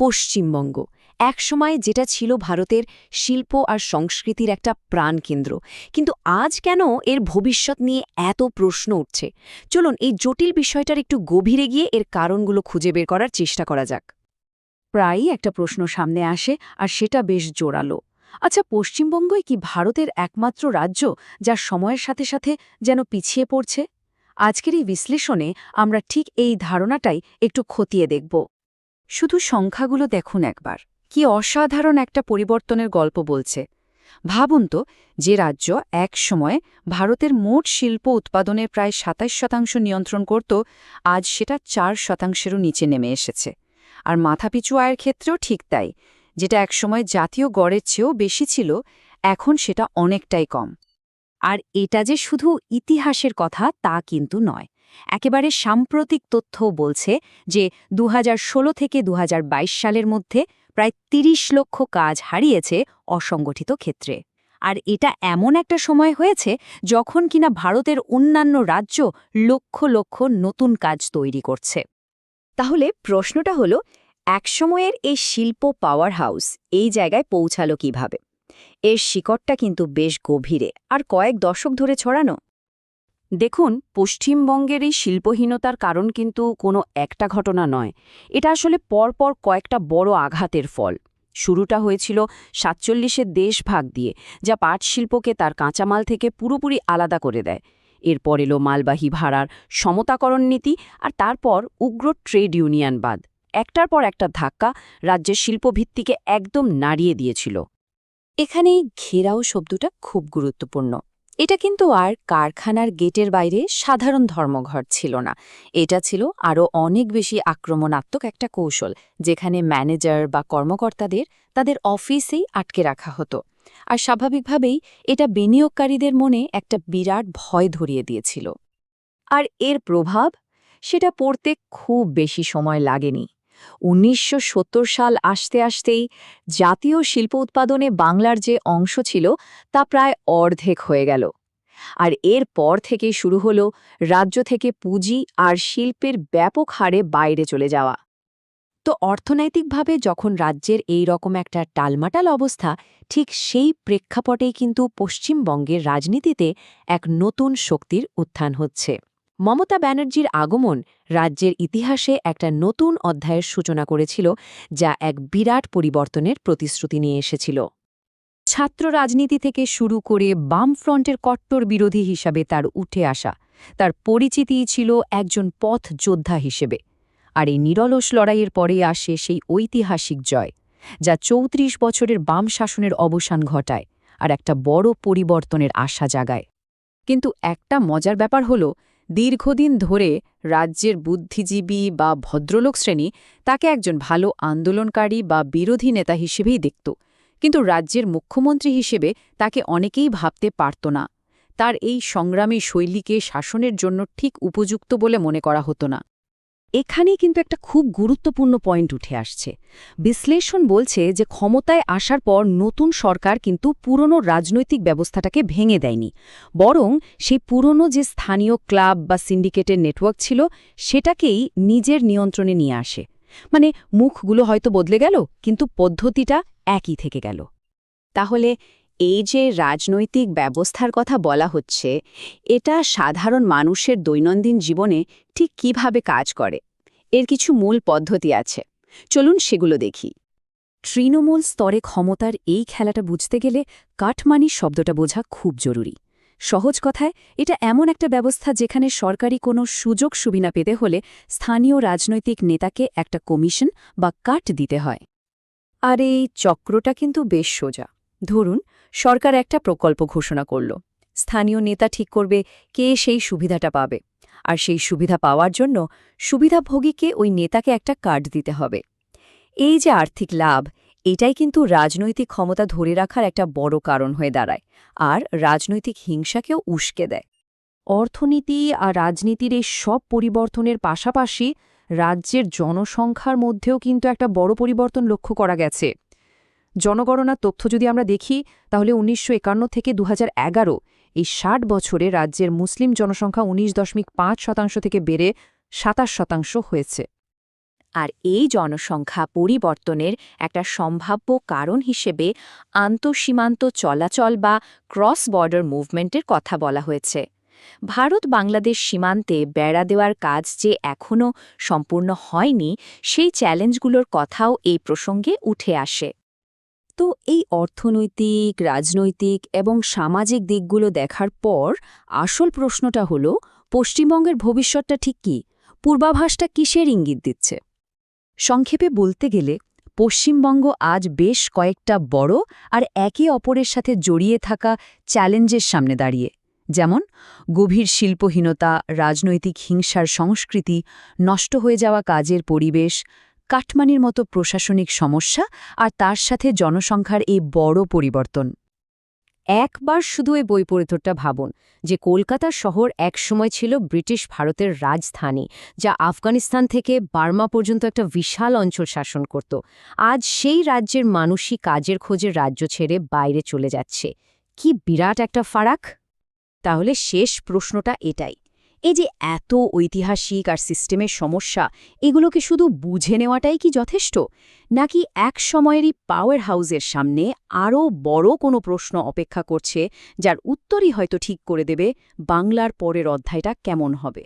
পশ্চিমবঙ্গ একসময় যেটা ছিল ভারতের শিল্প আর সংস্কৃতির একটা প্রাণকেন্দ্র, কিন্তু আজ কেন এর ভবিষ্যৎ নিয়ে এত প্রশ্ন উঠছে? চলুন এই জটিল বিষয়টার একটু গভীরে গিয়ে এর কারণগুলো খুঁজে বের করার চেষ্টা করা যাক। প্রায়ই একটা প্রশ্ন সামনে আসে, আর সেটা বেশ জোরালো। আচ্ছা, পশ্চিমবঙ্গই কি ভারতের একমাত্র রাজ্য যা সময়ের সাথে সাথে যেন পিছিয়ে পড়ছে? আজকের এই বিশ্লেষণে আমরা ঠিক এই ধারণাটাই একটু খতিয়ে দেখব। শুধু সংখ্যাগুলো দেখুন একবার, কি অসাধারণ একটা পরিবর্তনের গল্প বলছে। ভাবুন তো, যে রাজ্য এক সময় ভারতের মোট শিল্প উৎপাদনের প্রায় ২৭% নিয়ন্ত্রণ করত, আজ সেটা ৪%-এরও নিচে নেমে এসেছে। আর মাথাপিছু আয়ের ক্ষেত্রেও ঠিক তাই। যেটা একসময় জাতীয় গড়ের চেয়েও বেশি ছিল, এখন সেটা অনেকটাই কম। আর এটা যে শুধু ইতিহাসের কথা তা কিন্তু নয়। একেবারে সাম্প্রতিক তথ্যও বলছে যে ২০১৬ থেকে ২০২২ সালের মধ্যে প্রায় ৩০ লক্ষ কাজ হারিয়েছে অসংগঠিত ক্ষেত্রে। আর এটা এমন একটা সময় হয়েছে যখন কিনা ভারতের অন্যান্য রাজ্য লক্ষ লক্ষ নতুন কাজ তৈরি করছে। তাহলে প্রশ্নটা হলো, একসময়ের এই শিল্প পাওয়ার হাউস এই জায়গায় পৌঁছালো কিভাবে? এর শিকড়টা কিন্তু বেশ গভীরে আর কয়েক দশক ধরে ছড়ানো। দেখুন, পশ্চিমবঙ্গের এই শিল্পহীনতার কারণ কিন্তু কোনো একটা ঘটনা নয়। এটা আসলে পরপর কয়েকটা বড় আঘাতের ফল। শুরুটা হয়েছিল ৪৭-এর দেশভাগ দিয়ে, যা পাট শিল্পকে তার কাঁচামাল থেকে পুরোপুরি আলাদা করে দেয়। এরপর এলো মালবাহী ভাড়ার সমতাকরণ নীতি, আর তারপর উগ্র ট্রেড ইউনিয়নবাদ। একটার পর একটা ধাক্কা রাজ্যের শিল্পভিত্তিকে একদম নাড়িয়ে দিয়েছিল। এখানেই ঘেরাও শব্দটা খুব গুরুত্বপূর্ণ। এটা কিন্তু আর কারখানার গেটের বাইরে সাধারণ ধর্মঘট ছিল না। এটা ছিল আরও অনেক বেশি আক্রমণাত্মক একটা কৌশল, যেখানে ম্যানেজার বা কর্মকর্তাদের তাদের অফিসেই আটকে রাখা হতো। আর স্বাভাবিকভাবেই এটা বিনিয়োগকারীদের মনে একটা বিরাট ভয় ধরিয়ে দিয়েছিল। আর এর প্রভাব, সেটা পড়তে খুব বেশি সময় লাগেনি। ১৯৭০ সাল আসতে আসতেই জাতীয় শিল্প উৎপাদনে বাংলার যে অংশ ছিল তা প্রায় অর্ধেক হয়ে গেল। আর এর পর থেকেই শুরু হলো রাজ্য থেকে পুঁজি আর শিল্পের ব্যাপক হারে বাইরে চলে যাওয়া। তো অর্থনৈতিকভাবে যখন রাজ্যের এই রকম একটা টালমাটাল অবস্থা, ঠিক সেই প্রেক্ষাপটেই কিন্তু পশ্চিমবঙ্গের রাজনীতিতে এক নতুন শক্তির উত্থান হচ্ছে। মমতা ব্যানার্জির আগমন রাজ্যের ইতিহাসে একটা নতুন অধ্যায়ের সূচনা করেছিল, যা এক বিরাট পরিবর্তনের প্রতিশ্রুতি নিয়ে এসেছিল। ছাত্র রাজনীতি থেকে শুরু করে বামফ্রন্টের কট্টর বিরোধী হিসাবে তার উঠে আসা, তার পরিচিতিই ছিল একজন পথ যোদ্ধা হিসেবে। আর এই নিরলস লড়াইয়ের পরে আসে সেই ঐতিহাসিক জয়, যা ৩৪ বছরের বাম শাসনের অবসান ঘটায় আর একটা বড় পরিবর্তনের আশা জাগায়। কিন্তু একটা মজার ব্যাপার হল, দীর্ঘদিন ধরে রাজ্যের বুদ্ধিজীবী বা ভদ্রলোক শ্রেণী তাকে একজন ভালো আন্দোলনকারী বা বিরোধী নেতা হিসেবেই দেখত, কিন্তু রাজ্যের মুখ্যমন্ত্রী হিসেবে তাকে অনেকেই ভাবতে পারত না। তার এই সংগ্রামী শৈলীকে শাসনের জন্য ঠিক উপযুক্ত বলে মনে করা হতো না। এখানেই কিন্তু একটা খুব গুরুত্বপূর্ণ পয়েন্ট উঠে আসছে। বিশ্লেষণ বলছে যে ক্ষমতায় আসার পর নতুন সরকার কিন্তু পুরনো রাজনৈতিক ব্যবস্থাটাকে ভেঙে দেয়নি, বরং সেই পুরনো যে স্থানীয় ক্লাব বা সিন্ডিকেটের নেটওয়ার্ক ছিল সেটাকেই নিজের নিয়ন্ত্রণে নিয়ে আসে। মানে মুখগুলো হয়তো বদলে গেল, কিন্তু পদ্ধতিটা একই থেকে গেল। তাহলে এই যে রাজনৈতিক ব্যবস্থার কথা বলা হচ্ছে, এটা সাধারণ মানুষের দৈনন্দিন জীবনে ঠিক কিভাবে কাজ করে? এর কিছু মূল পদ্ধতি আছে, চলুন সেগুলো দেখি। তৃণমূল স্তরে ক্ষমতার এই খেলাটা বুঝতে গেলে কাটমানি শব্দটা বোঝা খুব জরুরি। সহজ কথায়, এটা এমন একটা ব্যবস্থা যেখানে সরকারি কোনো সুযোগ সুবিধা পেতে হলে স্থানীয় রাজনৈতিক নেতাকে একটা কমিশন বা কাট দিতে হয়। আর এই চক্রটা কিন্তু বেশ সোজা। ধরুন, সরকার একটা প্রকল্প ঘোষণা করল, স্থানীয় নেতা ঠিক করবে কে সেই সুবিধাটা পাবে, আর সেই সুবিধা পাওয়ার জন্য সুবিধাভোগীকে ওই নেতাকে একটা কার্ড দিতে হবে। এই যে আর্থিক লাভ, এটাই কিন্তু রাজনৈতিক ক্ষমতা ধরে রাখার একটা বড় কারণ হয়ে দাঁড়ায়, আর রাজনৈতিক হিংসাকেও উস্কে দেয়। অর্থনীতি আর রাজনীতির এই সব পরিবর্তনের পাশাপাশি রাজ্যের জনসংখ্যার মধ্যেও কিন্তু একটা বড় পরিবর্তন লক্ষ্য করা গেছে। জনগণনার তথ্য যদি আমরা দেখি, তাহলে ১৯৫১ থেকে ২০১১ এই ৬০ বছরে রাজ্যের মুসলিম জনসংখ্যা ১৯.৫% থেকে বেড়ে ২৭% হয়েছে। আর এই জনসংখ্যা পরিবর্তনের একটা সম্ভাব্য কারণ হিসেবে আন্তঃসীমান্ত চলাচল বা ক্রস বর্ডার মুভমেন্টের কথা বলা হয়েছে। ভারত-বাংলাদেশ সীমান্তে বেড়া দেওয়ার কাজ যে এখনও সম্পূর্ণ হয়নি, সেই চ্যালেঞ্জগুলোর কথাও এই প্রসঙ্গে উঠে আসে। তো এই অর্থনৈতিক, রাজনৈতিক এবং সামাজিক দিকগুলো দেখার পর আসল প্রশ্নটা হলো, পশ্চিমবঙ্গের ভবিষ্যৎটা ঠিক কী? পূর্বাভাসটা কিসের ইঙ্গিত দিচ্ছে? সংক্ষেপে বলতে গেলে, পশ্চিমবঙ্গ আজ বেশ কয়েকটা বড় আর একে অপরের সাথে জড়িয়ে থাকা চ্যালেঞ্জের সামনে দাঁড়িয়ে, যেমন গভীর শিল্পহীনতা, রাজনৈতিক হিংসার সংস্কৃতি, নষ্ট হয়ে যাওয়া কাজের পরিবেশ, কাটমানির মতো প্রশাসনিক সমস্যা আর তার সাথে জনসংখ্যার এই বড় পরিবর্তন। একবার শুধু এই বইপরিতরটা ভাবুন যে কলকাতা শহর একসময় ছিল ব্রিটিশ ভারতের রাজধানী, যা আফগানিস্তান থেকে বার্মা পর্যন্ত একটা বিশাল অঞ্চল শাসন করত। আজ সেই রাজ্যের মানুষই কাজের খোঁজে রাজ্য ছেড়ে বাইরে চলে যাচ্ছে। কি বিরাট একটা ফারাক! তাহলে শেষ প্রশ্নটা এটাই, এই যে এত ঐতিহাসিক আর সিস্টেমের সমস্যা, এগুলোকে শুধু বুঝে নেওয়াটাই কি যথেষ্ট, নাকি এক সময়েরই পাওয়ার হাউসের সামনে আরও বড় কোনো প্রশ্ন অপেক্ষা করছে, যার উত্তরই হয়তো ঠিক করে দেবে বাংলার পরের অধ্যায়টা কেমন হবে?